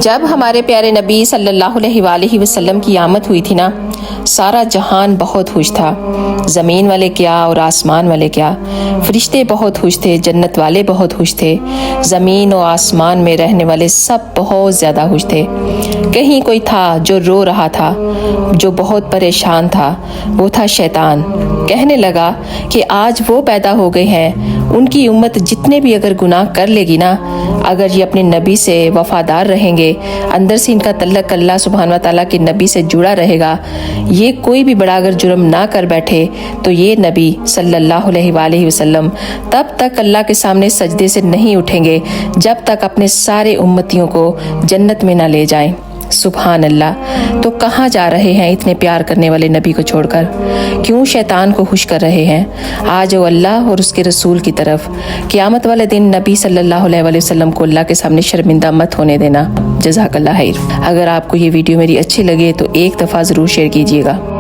جب ہمارے پیارے نبی صلی اللہ علیہ وآلہ وسلم کی آمد ہوئی تھی نا، سارا جہان بہت خوش تھا، زمین والے کیا اور آسمان والے کیا، فرشتے بہت خوش تھے، جنت والے بہت خوش تھے، زمین و آسمان میں رہنے والے سب بہت زیادہ خوش تھے۔ کہیں کوئی تھا جو رو رہا تھا، جو بہت پریشان تھا، وہ تھا شیطان۔ کہنے لگا کہ آج وہ پیدا ہو گئے ہیں، ان کی امت جتنے بھی اگر گناہ کر لے گی نا، اگر یہ اپنے نبی سے وفادار رہیں گے، اندر سے ان کا تعلق اللہ سبحانہ و تعالیٰ کے نبی سے جڑا رہے گا، یہ کوئی بھی بڑا اگر جرم نہ کر بیٹھے تو یہ نبی صلی اللہ علیہ وآلہ وسلم تب تک اللہ کے سامنے سجدے سے نہیں اٹھیں گے جب تک اپنے سارے امتیوں کو جنت میں نہ لے جائیں۔ سبحان اللہ۔ تو کہاں جا رہے ہیں اتنے پیار کرنے والے نبی کو چھوڑ کر؟ کیوں شیطان کو خوش کر رہے ہیں؟ آج وہ اللہ اور اس کے رسول کی طرف۔ قیامت والے دن نبی صلی اللہ علیہ وآلہ وسلم کو اللہ کے سامنے شرمندہ مت ہونے دینا۔ جزاک اللہ خیر۔ اگر آپ کو یہ ویڈیو میری اچھی لگے تو ایک دفعہ ضرور شیئر کیجیے گا۔